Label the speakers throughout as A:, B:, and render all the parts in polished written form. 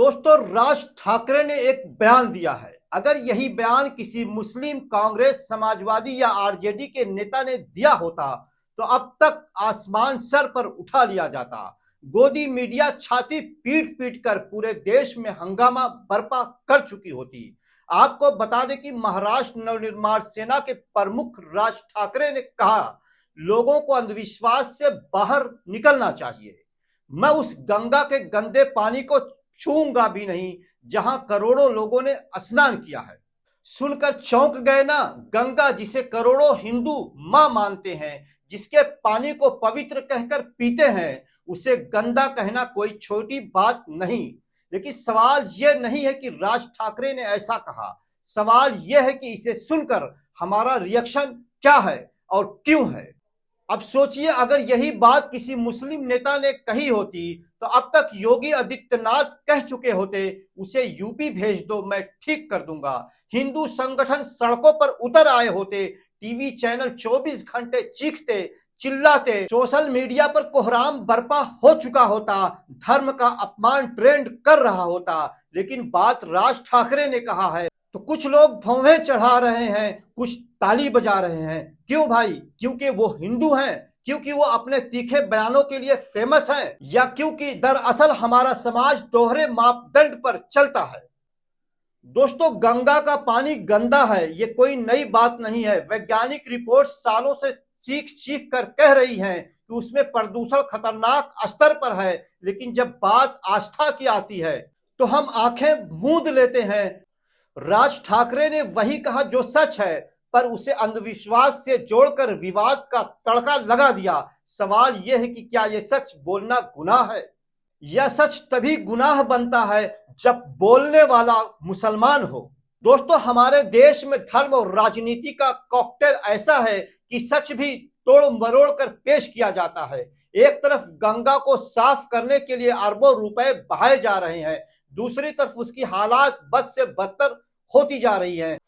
A: दोस्तों, राज ठाकरे ने एक बयान दिया है। अगर यही बयान किसी मुस्लिम, कांग्रेस, समाजवादी या आरजेडी के नेता ने दिया होता तो अब तक आसमान सर पर उठा लिया जाता। गोदी मीडिया छाती पीट पीट कर पूरे देश में हंगामा बर्पा कर चुकी होती। आपको बता दें कि महाराष्ट्र नवनिर्माण सेना के प्रमुख राज ठाकरे ने कहा, लोगों को अंधविश्वास से बाहर निकलना चाहिए। मैं उस गंगा के गंदे पानी को छूंगा भी नहीं जहां करोड़ों लोगों ने स्नान किया है। सुनकर चौंक गए ना? गंगा, जिसे करोड़ों हिंदू मां मानते हैं, जिसके पानी को पवित्र कहकर पीते हैं, उसे गंदा कहना कोई छोटी बात नहीं। लेकिन सवाल यह नहीं है कि राज ठाकरे ने ऐसा कहा, सवाल यह है कि इसे सुनकर हमारा रिएक्शन क्या है और क्यों है। अब सोचिए, अगर यही बात किसी मुस्लिम नेता ने कही होती तो अब तक योगी आदित्यनाथ कह चुके होते, उसे यूपी भेज दो, मैं ठीक कर दूंगा। हिंदू संगठन सड़कों पर उतर आए होते, टीवी चैनल 24 घंटे चीखते चिल्लाते, सोशल मीडिया पर कोहराम बर्पा हो चुका होता, धर्म का अपमान ट्रेंड कर रहा होता। लेकिन बात राज ठाकरे ने कहा है तो कुछ लोग भौंवे चढ़ा रहे हैं, कुछ ताली बजा रहे हैं। क्यों भाई? क्योंकि वो हिंदू हैं, क्योंकि वो अपने तीखे बयानों के लिए फेमस हैं, या क्योंकि दरअसल हमारा समाज दोहरे मापदंड पर चलता है। दोस्तों, गंगा का पानी गंदा है, ये कोई नई बात नहीं है। वैज्ञानिक रिपोर्ट सालों से चीख चीख कर कह रही हैं कि उसमें प्रदूषण खतरनाक स्तर पर है। लेकिन जब बात आस्था की आती है तो हम आंखें मूंद लेते हैं। राज ठाकरे ने वही कहा जो सच है, पर उसे अंधविश्वास से जोड़कर विवाद का तड़का लगा दिया। सवाल यह है कि क्या यह सच बोलना गुनाह है? यह सच तभी गुनाह बनता है जब बोलने वाला मुसलमान हो। दोस्तों, हमारे देश में धर्म और राजनीति का कॉकटेल ऐसा है कि सच भी तोड़ मरोड़ कर पेश किया जाता है। एक तरफ गंगा को साफ करने के लिए अरबों रुपए बहाए जा रहे हैं, दूसरी तरफ उसकी हालात बद से बदतर होती जा रही है।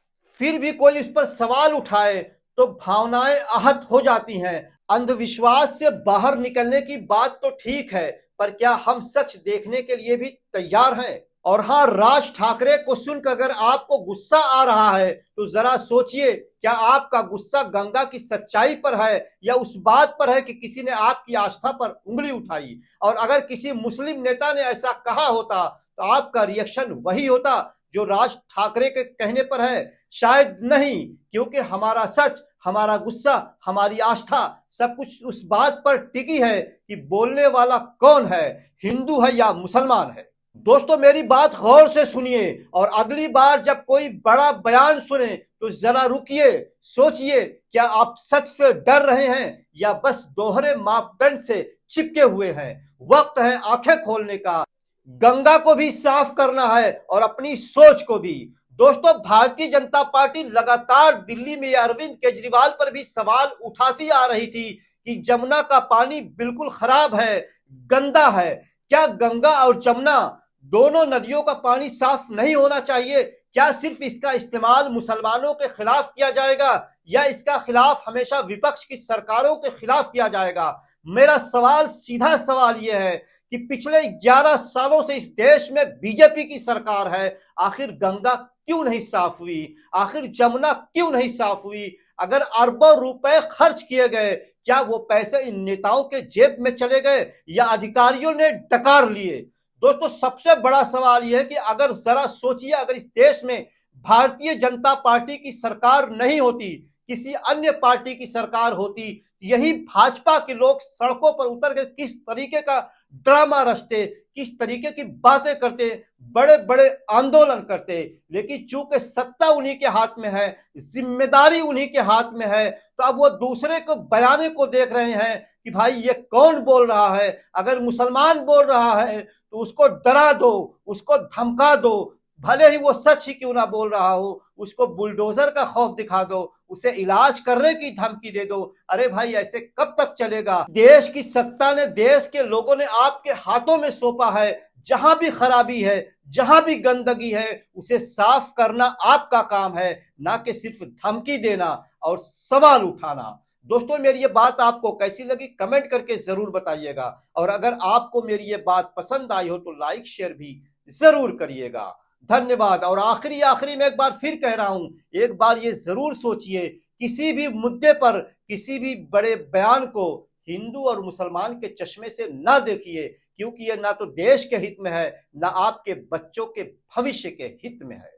A: फिर भी कोई इस पर सवाल उठाए तो भावनाएं आहत हो जाती हैं। अंधविश्वास से बाहर निकलने की बात तो ठीक है, पर क्या हम सच देखने के लिए भी तैयार हैं? और हाँ, राज ठाकरे को सुनकर अगर आपको गुस्सा आ रहा है तो जरा सोचिए, क्या आपका गुस्सा गंगा की सच्चाई पर है या उस बात पर है कि किसी ने आपकी आस्था पर उंगली उठाई? और अगर किसी मुस्लिम नेता ने ऐसा कहा होता तो आपका रिएक्शन वही होता जो राज ठाकरे के कहने पर है? शायद नहीं, क्योंकि हमारा सच, हमारा गुस्सा, हमारी आस्था सब कुछ उस बात पर टिकी है कि बोलने वाला कौन है, हिंदू है या मुसलमान है। दोस्तों, मेरी बात गौर से सुनिए और अगली बार जब कोई बड़ा बयान सुने तो जरा रुकिए, सोचिए, क्या आप सच से डर रहे हैं या बस दोहरे मापदंड से चिपके हुए हैं? वक्त है आंखें खोलने का, गंगा को भी साफ करना है और अपनी सोच को भी। दोस्तों, भारतीय जनता पार्टी लगातार दिल्ली में अरविंद केजरीवाल पर भी सवाल उठाती आ रही थी कि जमुना का पानी बिल्कुल खराब है, गंदा है। क्या गंगा और जमुना दोनों नदियों का पानी साफ नहीं होना चाहिए? क्या सिर्फ इसका इस्तेमाल मुसलमानों के खिलाफ किया जाएगा या इसका खिलाफ हमेशा विपक्ष की सरकारों के खिलाफ किया जाएगा? मेरा सवाल, सीधा सवाल यह है कि पिछले 11 सालों से इस देश में बीजेपी की सरकार है, आखिर गंगा क्यों नहीं साफ हुई? आखिर जमुना क्यों नहीं साफ हुई? अगर अरबों रुपए खर्च किए गए, क्या वो पैसे इन नेताओं के जेब में चले गए या अधिकारियों ने डकार लिए? दोस्तों, सबसे बड़ा सवाल यह है कि अगर जरा सोचिए, अगर इस देश में भारतीय जनता पार्टी की सरकार नहीं होती, किसी अन्य पार्टी की सरकार होती, यही भाजपा के लोग सड़कों पर उतर के किस तरीके का ड्रामा रचते, किस तरीके की बातें करते, बड़े बड़े आंदोलन करते। लेकिन चूंकि सत्ता उन्हीं के हाथ में है, जिम्मेदारी उन्हीं के हाथ में है, तो अब वो दूसरे को बयाने को देख रहे हैं कि भाई ये कौन बोल रहा है। अगर मुसलमान बोल रहा है तो उसको डरा दो, उसको धमका दो, भले ही वो सच ही क्यों ना बोल रहा हो, उसको बुलडोजर का खौफ दिखा दो, उसे इलाज करने की धमकी दे दो। अरे भाई, ऐसे कब तक चलेगा? देश की सत्ता ने, देश के लोगों ने आपके हाथों में सौंपा है। जहां भी खराबी है, जहां भी गंदगी है, उसे साफ करना आपका काम है, ना कि सिर्फ धमकी देना और सवाल उठाना। दोस्तों, मेरी ये बात आपको कैसी लगी कमेंट करके जरूर बताइएगा, और अगर आपको मेरी ये बात पसंद आई हो तो लाइक शेयर भी जरूर करिएगा। धन्यवाद। और आखिरी में एक बार फिर कह रहा हूं, एक बार ये जरूर सोचिए, किसी भी मुद्दे पर किसी भी बड़े बयान को हिंदू और मुसलमान के चश्मे से ना देखिए, क्योंकि ये ना तो देश के हित में है, ना आपके बच्चों के भविष्य के हित में है।